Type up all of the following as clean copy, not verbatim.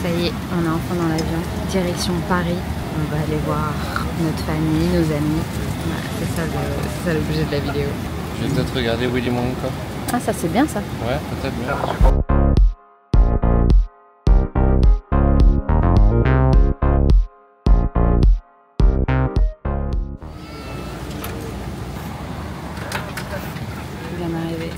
Ça y est, on est enfin dans l'avion, direction Paris. On va aller voir notre famille, nos amis. Voilà, c'est ça l'objet de la vidéo. Je vais peut-être regarder Willy Wonka. Ah, ça c'est bien ça. Ouais, peut-être bien. Bien arrivé.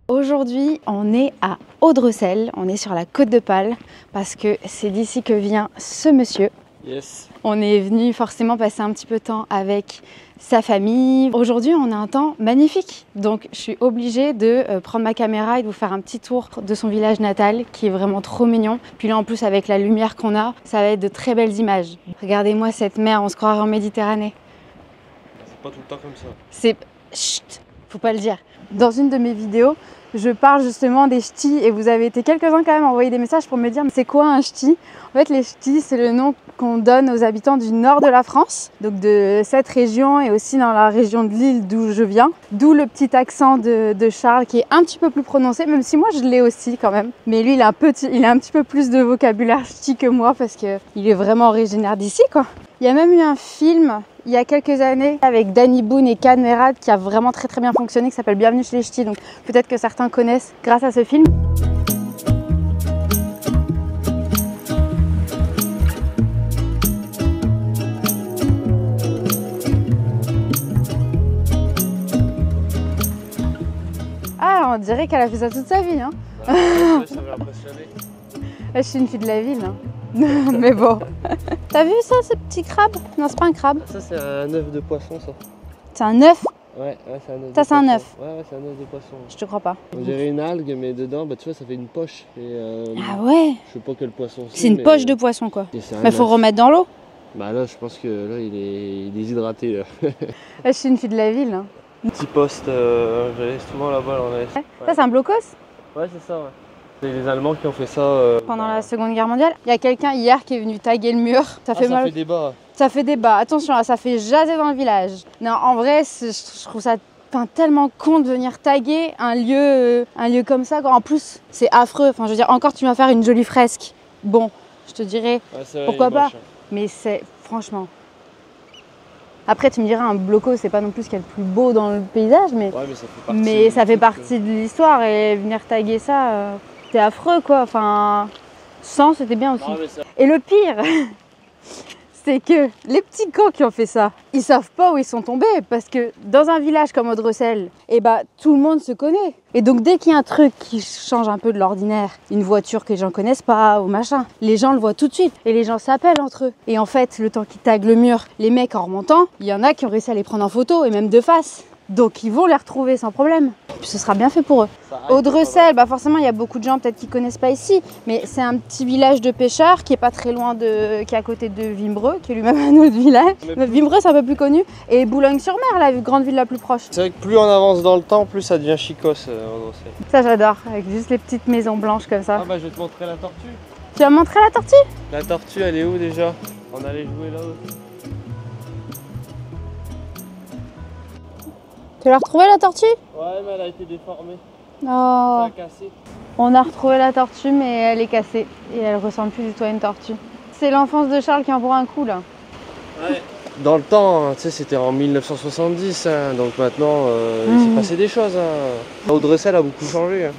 Aujourd'hui, on est à Audrecel, on est sur la Côte d'Opale parce que c'est d'ici que vient ce monsieur. Yes. On est venu forcément passer un petit peu de temps avec sa famille. Aujourd'hui, on a un temps magnifique, donc je suis obligée de prendre ma caméra et de vous faire un petit tour de son village natal qui est vraiment trop mignon. Puis là, en plus, avec la lumière qu'on a, ça va être de très belles images. Regardez-moi cette mer, on se croirait en Méditerranée. C'est pas tout le temps comme ça. C'est... Chut, faut pas le dire. Dans une de mes vidéos, je parle justement des ch'tis et vous avez été quelques-uns quand même à envoyer des messages pour me dire mais c'est quoi un ch'ti? En fait, les ch'tis, c'est le nom qu'on donne aux habitants du nord de la France, donc de cette région et aussi dans la région de Lille d'où je viens. D'où le petit accent de Charles qui est un petit peu plus prononcé, même si moi je l'ai aussi quand même. Mais lui, il a un petit peu plus de vocabulaire ch'ti que moi parce qu'il est vraiment originaire d'ici, quoi. Il y a même eu un film il y a quelques années avec Danny Boone et Kad Merad qui a vraiment très bien fonctionné, qui s'appelle Bienvenue chez les Ch'tis, donc peut-être que certains connaissent grâce à ce film. Ah, on dirait qu'elle a fait ça toute sa vie, hein. Bah, ouais, ça m'a impressionné. Je suis une fille de la ville, hein. Mais bon. T'as vu ça, ce petit crabe? Non, c'est pas un crabe. Ça, c'est un œuf de poisson, ça. C'est un œuf? Ouais, c'est un œuf. Ça, c'est un œuf. Ouais, c'est un œuf de poisson. Je te crois pas. On dirait une algue, mais dedans, bah, tu vois, ça fait une poche. Et, Ah ouais? je sais pas quel poisson c'est. C'est une poche de poisson, quoi. Mais faut remettre dans l'eau. Bah là, je pense que là, il est déshydraté. Là. Je suis une fille de la ville, hein. Petit poste, j'allais souvent là-bas en Est. Ouais. Ça, c'est un blocos? Ouais, c'est ça, ouais. C'est les Allemands qui ont fait ça. Pendant la Seconde Guerre mondiale. Il y a quelqu'un hier qui est venu taguer le mur. Ça fait mal. Ça fait débat. Ça fait débat. Attention, là, ça fait jaser dans le village. Non, en vrai, je trouve ça tellement con de venir taguer un lieu comme ça. En plus, c'est affreux. Enfin, je veux dire, encore tu vas faire une jolie fresque. Bon, je te dirais, Ouais, pourquoi pas. Mais c'est, franchement... Après, tu me diras, un bloco, c'est pas non plus ce qu'il y a de plus beau dans le paysage, mais, ouais, ça fait partie de l'histoire. Et venir taguer ça, c'est affreux, quoi. Enfin, sans, c'était bien aussi. Non, et le pire, c'est que les petits cons qui ont fait ça, ils savent pas où ils sont tombés. Parce que dans un village comme Audrecel, eh ben, tout le monde se connaît. Et donc, dès qu'il y a un truc qui change un peu de l'ordinaire, une voiture que les gens connaissent pas ou machin, les gens le voient tout de suite. Et les gens s'appellent entre eux. Et en fait, le temps qu'ils taguent le mur, les mecs en remontant, il y en a qui ont réussi à les prendre en photo et même de face. Donc ils vont les retrouver sans problème. Puis ce sera bien fait pour eux. Audrecel, bah forcément il y a beaucoup de gens peut-être qui connaissent pas ici, mais c'est un petit village de pêcheurs qui est pas très loin qui est à côté de Vimereux, qui est lui-même un autre village. Vimereux c'est un peu plus connu, et Boulogne-sur-Mer, la grande ville la plus proche. C'est vrai que plus on avance dans le temps, plus ça devient chicos Audrecel. Ça j'adore, avec juste les petites maisons blanches comme ça. Ah bah je vais te montrer la tortue. Tu vas montrer la tortue? La tortue elle est où déjà? On allait jouer là-haut. Tu l'as retrouvée la tortue? Ouais, mais elle a été déformée. Oh. Ça a cassé. On a retrouvé la tortue, mais elle est cassée. Et elle ressemble plus du tout à une tortue. C'est l'enfance de Charles qui en prend un coup, là. Ouais. Dans le temps, tu sais, c'était en 1970, hein, donc maintenant, il s'est passé des choses. Hein. Audrecel a beaucoup changé. Hein.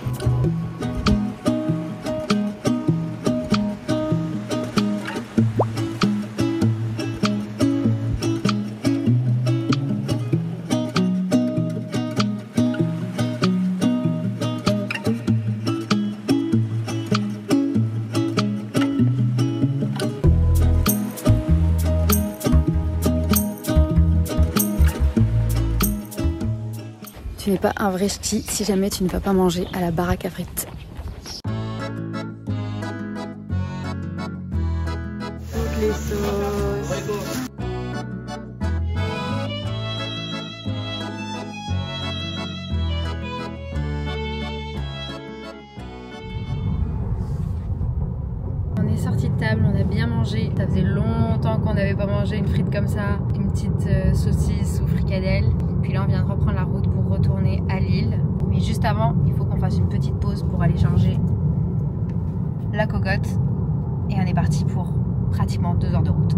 Tu n'es pas un vrai ch'ti si jamais tu ne vas pas manger à la baraque à frites. Toutes les sauces. confortable, on a bien mangé. Ça faisait longtemps qu'on n'avait pas mangé une frite comme ça, une petite saucisse ou fricadelle. Puis là on vient de reprendre la route pour retourner à Lille. Mais juste avant, il faut qu'on fasse une petite pause pour aller charger la cocotte. Et on est parti pour pratiquement 2 heures de route.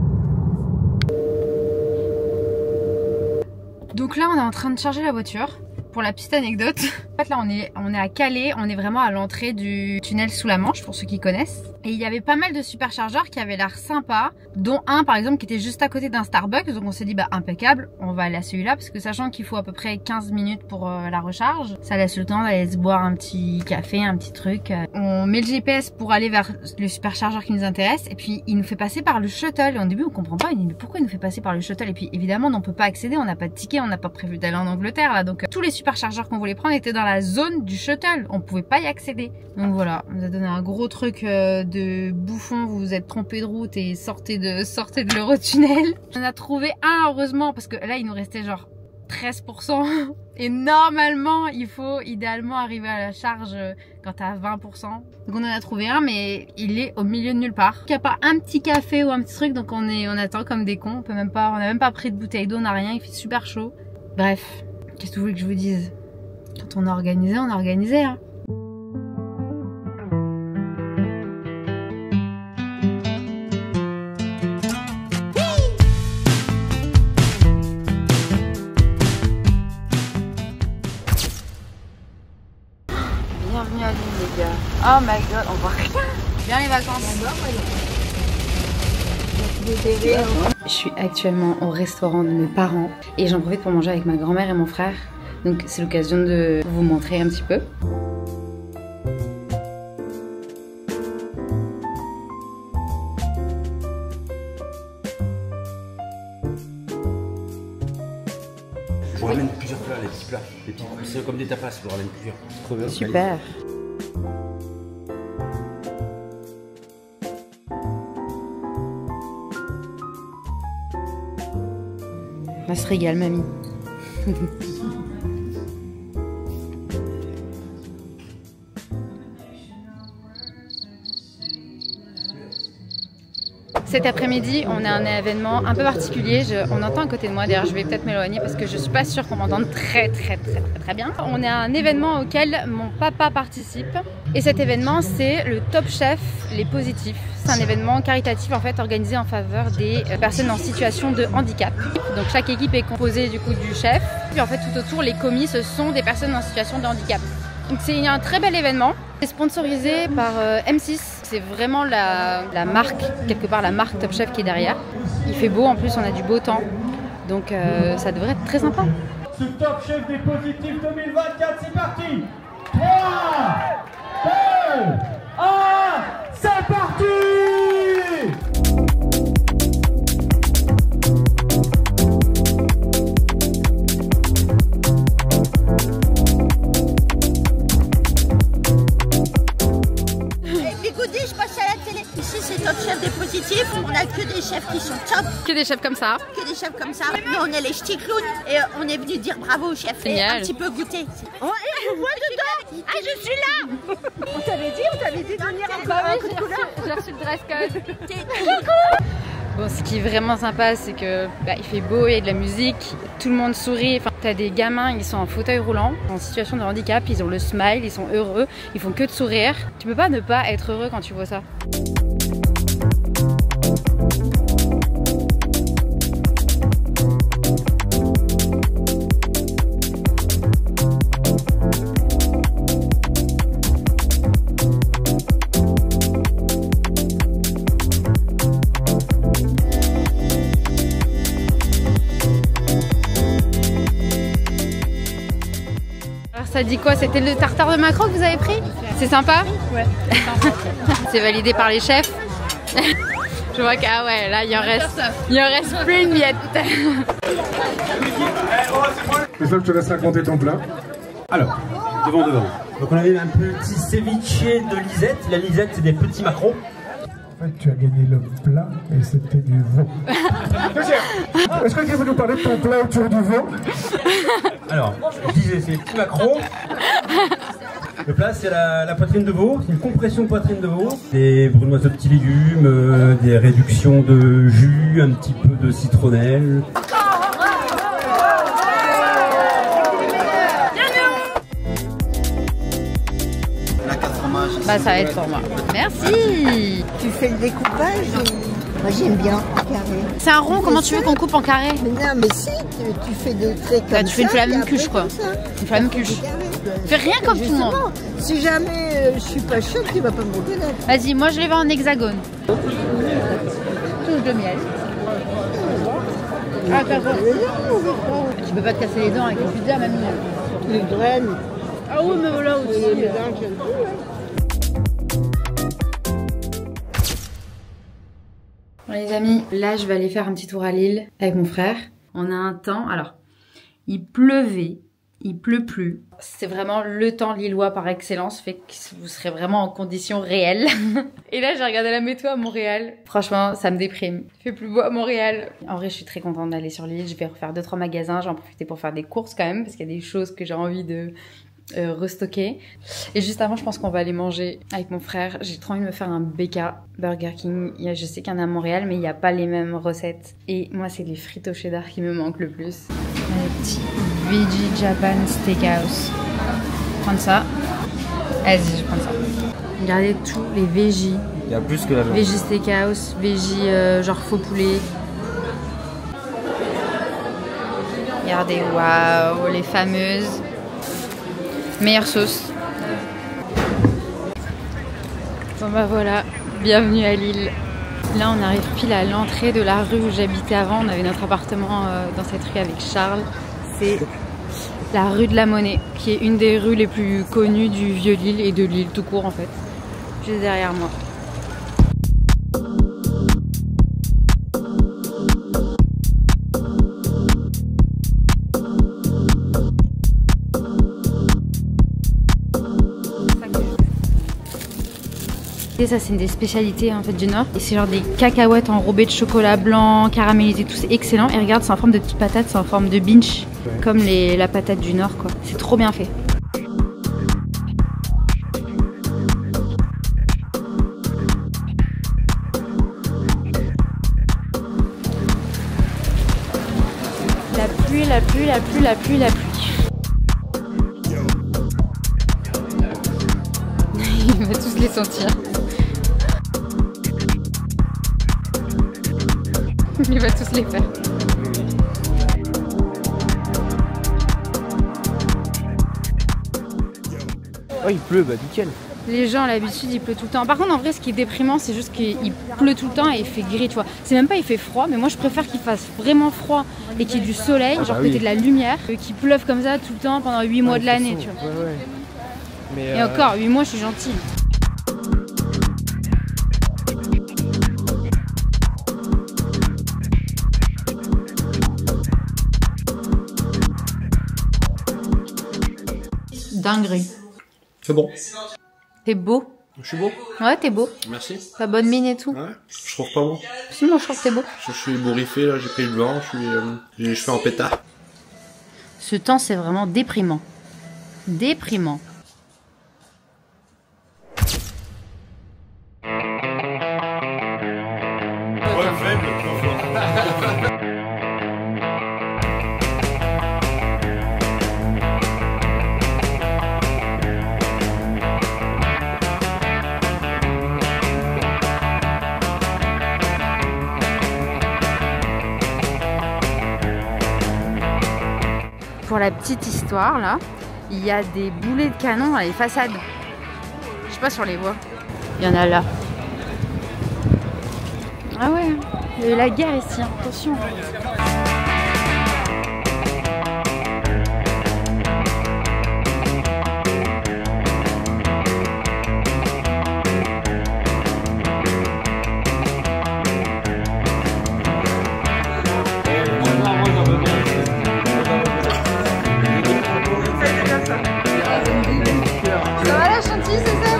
Donc là on est en train de charger la voiture. Pour la petite anecdote, en fait là on est à Calais, on est vraiment à l'entrée du tunnel sous la Manche pour ceux qui connaissent. Et il y avait pas mal de superchargeurs qui avaient l'air sympas, dont un par exemple qui était juste à côté d'un Starbucks. Donc on s'est dit bah impeccable, on va aller à celui-là parce que sachant qu'il faut à peu près 15 minutes pour la recharge, ça laisse le temps d'aller se boire un petit café, un petit truc. On met le GPS pour aller vers le superchargeur qui nous intéresse et puis il nous fait passer par le shuttle. Et au début on comprend pas, il dit mais pourquoi il nous fait passer par le shuttle? Et puis évidemment on peut pas accéder, on n'a pas de ticket, on n'a pas prévu d'aller en Angleterre là. Donc tous les superchargeurs qu'on voulait prendre étaient dans la zone du shuttle, on pouvait pas y accéder. Donc voilà, on nous a donné un gros truc de bouffon, vous vous êtes trompé de route et sortez de l'Eurotunnel. On a trouvé un heureusement parce que là il nous restait genre 13% et normalement il faut idéalement arriver à la charge quand t'as 20%. Donc on en a trouvé un mais il est au milieu de nulle part. Il n'y a pas un petit café ou un petit truc donc on attend comme des cons, on n'a même pas pris de bouteille d'eau, on n'a rien, il fait super chaud. Bref, qu'est-ce que vous voulez que je vous dise? Quand on a organisé, on a organisé hein. Bienvenue à Lille les gars. Oh my god, on voit rien. Bien les vacances. Je suis actuellement au restaurant de mes parents et j'en profite pour manger avec ma grand-mère et mon frère. Donc c'est l'occasion de vous montrer un petit peu. Je vous ramène plusieurs plats, les petits plats. C'est comme des tapas, je vous ramène plusieurs. Trop bien. Super. On se régale, mamie. Cet après-midi, on a un événement un peu particulier. On entend à côté de moi, d'ailleurs je vais peut-être m'éloigner parce que je suis pas sûre qu'on m'entende très bien. On a un événement auquel mon papa participe. Et cet événement, c'est le Top Chef Les Positifs. C'est un événement caritatif en fait organisé en faveur des personnes en situation de handicap. Donc chaque équipe est composée du coup du chef. Puis en fait tout autour, les commis, ce sont des personnes en situation de handicap. Donc c'est un très bel événement. C'est sponsorisé par M6. C'est vraiment la marque, quelque part la marque Top Chef qui est derrière. Il fait beau, en plus on a du beau temps. Donc ça devrait être très sympa. Ce Top Chef des Positifs 2024, c'est parti. 3, 2, 1, c'est parti. Je passe à la télé. Ici c'est Top Chef des Positifs. On a que des chefs qui sont top. Que des chefs comme ça. Que des chefs comme ça. Nous on est les ch'tis clowns et on est venu dire bravo au chef. Et un petit peu goûter. Oh, et on voit dedans. Ah je suis là. On t'avait dit de venir un coup de couleur. J'ai reçu le dress code. C'est trop cool. Bon, ce qui est vraiment sympa, c'est que il fait beau, il y a de la musique, tout le monde sourit. Enfin, t'as des gamins, ils sont en fauteuil roulant, en situation de handicap, ils ont le smile, ils sont heureux, ils font que de sourire. Tu peux pas ne pas être heureux quand tu vois ça. Ça dit quoi? C'était le tartare de maquereau que vous avez pris? C'est sympa? Ouais. C'est validé par les chefs. Je vois que ah ouais, là il en reste plus une miette. C'est ça, je te laisse raconter ton plat. Alors, devant. Donc on avait un petit ceviche de lisette. La lisette, c'est des petits maquereaux. En fait, tu as gagné le plat et c'était du veau. Est-ce que tu veux nous parler de ton plat autour du veau? Alors, je disais, c'est des petits maquereaux Le plat, c'est la poitrine de veau, c'est une compression de poitrine de veau. Des brunoises de petits légumes, des réductions de jus, un petit peu de citronnelle. Bah ça va être pour moi. Merci. Tu fais le découpage moi j'aime bien carré. C'est un rond, comment tu veux qu'on coupe en carré? Mais non mais si, tu fais des traits comme ça. Tu fais une flamme quoi. Une flamme cuche. Fais rien comme tout le monde. Si jamais je suis pas chaude, tu vas pas me reconnaître. Vas-y, moi je les vends en hexagone. Touche de miel. Ah, tu peux pas te casser les dents avec une pizza, mamie. Les graines. Ah oui, mais voilà aussi. Les graines, j'aime bien. Bon les amis, là je vais aller faire un petit tour à Lille avec mon frère. On a un temps, alors il pleuvait, il pleut plus. C'est vraiment le temps lillois par excellence, fait que vous serez vraiment en conditions réelles. Et là j'ai regardé la météo à Montréal. Franchement ça me déprime. Il fait plus beau à Montréal. En vrai je suis très contente d'aller sur l'île. Je vais refaire 2-3 magasins, j'en profiter pour faire des courses quand même parce qu'il y a des choses que j'ai envie de restocker. Et juste avant je pense qu'on va aller manger avec mon frère. J'ai trop envie de me faire un BK Burger King. Je sais qu'il y en a à Montréal mais il n'y a pas les mêmes recettes. Et moi c'est les frites au cheddar qui me manquent le plus. Un petit Veggie Japan Steakhouse. Prendre ça. Vas-y je vais prendre ça. Regardez tous les veggies. Il y a plus que la viande. Veggie Steakhouse, veggie genre faux poulet. Regardez, waouh, les fameuses. Meilleure sauce. Bon bah voilà, bienvenue à Lille. Là on arrive pile à l'entrée de la rue où j'habitais avant. On avait notre appartement dans cette rue avec Charles. C'est la rue de la Monnaie, qui est une des rues les plus connues du vieux Lille et de Lille tout court en fait. Juste derrière moi. Et ça c'est une des spécialités en fait du Nord. Et c'est genre des cacahuètes enrobées de chocolat blanc, caramélisées, tout c'est excellent. Et regarde, c'est en forme de petites patates, c'est en forme de binge, comme la patate du Nord quoi. C'est trop bien fait. La pluie, la pluie, la pluie, la pluie, la pluie. Il va tous les sentir. Il va tous les faire. Oh il pleut, bah nickel. Les gens à l'habitude il pleut tout le temps. Par contre en vrai ce qui est déprimant c'est juste qu'il pleut tout le temps et il fait gris tu vois. C'est même pas il fait froid mais moi je préfère qu'il fasse vraiment froid et qu'il y ait du soleil, genre que t'aies de la lumière, qu'il pleuve comme ça tout le temps pendant 8 mois de l'année tu vois. Ouais. Mais et encore 8 mois je suis gentille. Dinguerie. C'est bon. T'es beau. Je suis beau. Ouais, t'es beau. Merci. T'as bonne mine et tout. Ouais. Je trouve pas bon. Si, moi je trouve que t'es beau. Je suis bourriffé là, j'ai pris le blanc, j'ai les cheveux en pétard. Ce temps c'est vraiment déprimant. Déprimant. Pour la petite histoire là, il y a des boulets de canon dans les façades. Je sais pas sur les voies. Il y en a là. Ah ouais, il y a eu la guerre ici, attention. Ça va la chantilly, c'est ça?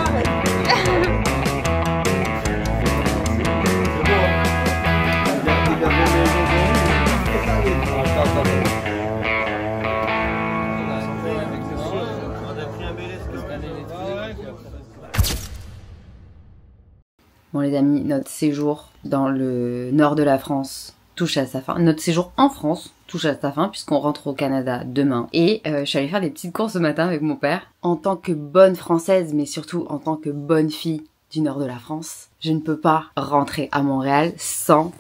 Bon les amis, notre séjour dans le nord de la France touche à sa fin. Notre séjour en France touche à sa fin puisqu'on rentre au Canada demain. Et je suis allée faire des petites courses ce matin avec mon père. En tant que bonne française, mais surtout en tant que bonne fille du nord de la France, je ne peux pas rentrer à Montréal sans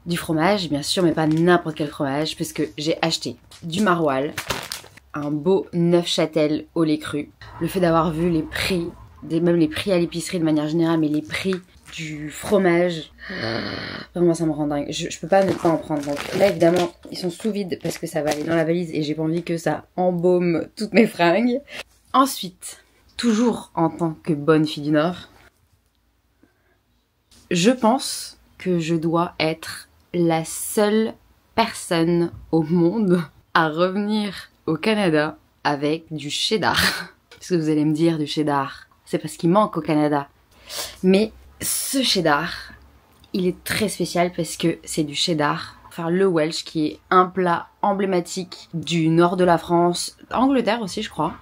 du fromage, bien sûr, mais pas n'importe quel fromage, parce que j'ai acheté du maroilles, un beau Neufchâtel au lait cru. Le fait d'avoir vu les prix, même les prix à l'épicerie de manière générale, mais les prix du fromage, vraiment ça me rend dingue. Je peux pas ne pas en prendre. Donc là évidemment ils sont sous vide parce que ça va aller dans la valise et j'ai pas envie que ça embaume toutes mes fringues. Ensuite, toujours en tant que bonne fille du Nord, je pense que je dois être la seule personne au monde à revenir au Canada avec du cheddar. Parce que vous allez me dire du cheddar, c'est parce qu'il manque au Canada. Mais ce cheddar, il est très spécial parce que c'est du cheddar, enfin le Welsh qui est un plat emblématique du nord de la France, Angleterre aussi je crois.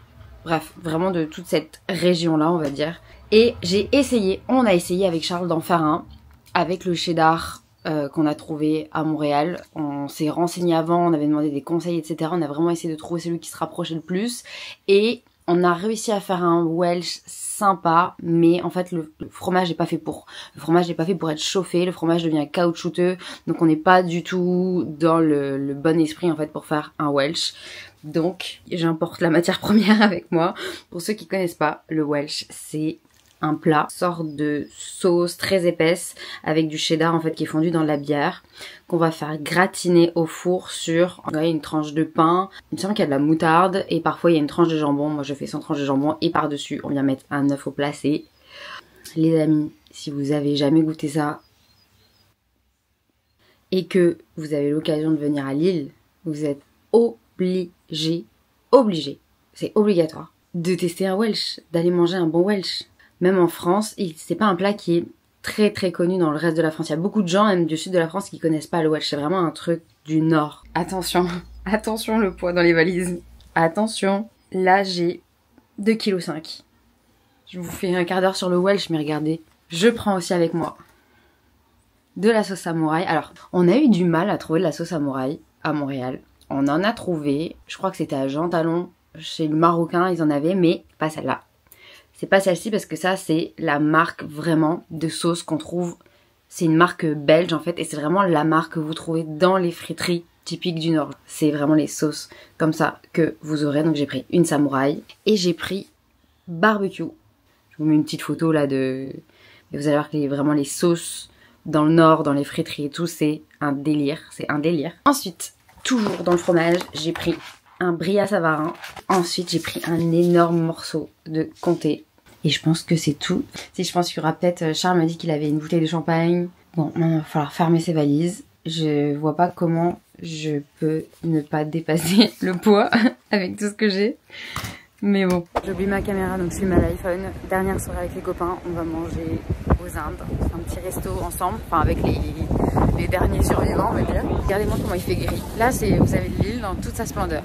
Bref, vraiment de toute cette région-là on va dire. Et on a essayé avec Charles d'en faire un avec le cheddar qu'on a trouvé à Montréal. On s'est renseigné avant, on avait demandé des conseils, etc. On a vraiment essayé de trouver celui qui se rapprochait le plus. Et on a réussi à faire un Welsh sympa, mais en fait le fromage n'est pas fait pour. Le fromage n'est pas fait pour être chauffé, le fromage devient caoutchouteux, donc on n'est pas du tout dans le bon esprit en fait pour faire un Welsh. Donc j'importe la matière première avec moi. Pour ceux qui connaissent pas, le Welsh c'est un plat, sorte de sauce très épaisse avec du cheddar en fait qui est fondu dans la bière qu'on va faire gratiner au four sur une tranche de pain. Il me semble qu'il y a de la moutarde et parfois il y a une tranche de jambon. Moi je fais sans tranche de jambon et par dessus on vient mettre un œuf au placé. Les amis, si vous avez jamais goûté ça et que vous avez l'occasion de venir à Lille, vous êtes obligé, c'est obligatoire de tester un Welsh, d'aller manger un bon Welsh. Même en France, c'est pas un plat qui est très très connu dans le reste de la France. Il y a beaucoup de gens, même du sud de la France, qui connaissent pas le Welsh. C'est vraiment un truc du nord. Attention, attention le poids dans les valises. Attention, là j'ai 2,5 kg. Je vous fais un quart d'heure sur le Welsh, mais regardez. Je prends aussi avec moi de la sauce samouraï. Alors, on a eu du mal à trouver de la sauce samouraï à Montréal. On en a trouvé, je crois que c'était à Jean Talon, chez le Marocain, ils en avaient, mais pas celle-là. C'est pas celle-ci parce que ça c'est la marque vraiment de sauce qu'on trouve. C'est une marque belge en fait et c'est vraiment la marque que vous trouvez dans les friteries typiques du Nord. C'est vraiment les sauces comme ça que vous aurez. Donc j'ai pris une samouraï et j'ai pris barbecue. Je vous mets une petite photo là de... Et vous allez voir que vraiment les sauces dans le Nord, dans les friteries et tout, c'est un délire. C'est un délire. Ensuite, toujours dans le fromage, j'ai pris un brie à Savarin. Ensuite, j'ai pris un énorme morceau de comté. Et je pense que c'est tout. Si je pense qu'il y aura peut-être... Charles m'a dit qu'il avait une bouteille de champagne. Bon, maintenant, il va falloir fermer ses valises. Je vois pas comment je peux ne pas dépasser le poids avec tout ce que j'ai. Mais bon. J'ai oublié ma caméra, donc je filme à l'iPhone. Dernière soirée avec les copains, on va manger aux Indes. Un petit resto ensemble, enfin avec les derniers survivants, on va dire. Regardez-moi comment il fait gris. Là, vous avez l'île dans toute sa splendeur.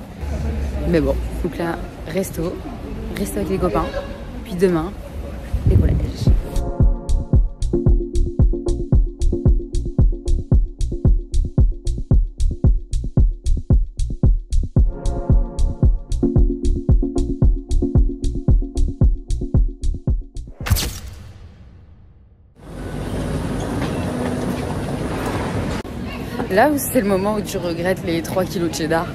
Mais bon, donc là, resto avec les copains. Puis demain, décollage. Là où c'est le moment où tu regrettes les 3 kilos de cheddar.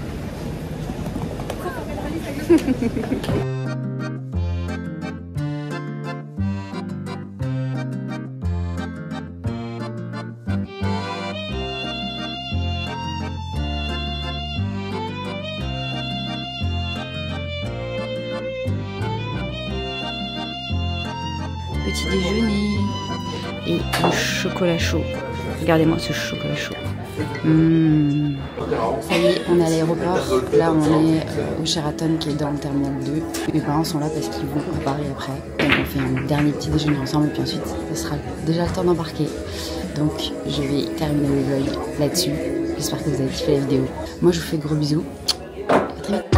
Petit déjeuner et un chocolat chaud. Regardez-moi ce chocolat chaud. Ça y est, on est à l'aéroport. Là, on est au Sheraton qui est dans le terminal 2. Mes parents sont là parce qu'ils vont à Paris après. Donc, on fait un dernier petit déjeuner ensemble et puis ensuite, ce sera déjà le temps d'embarquer. Donc, je vais terminer le vlog là-dessus. J'espère que vous avez kiffé la vidéo. Moi, je vous fais de gros bisous. À très vite.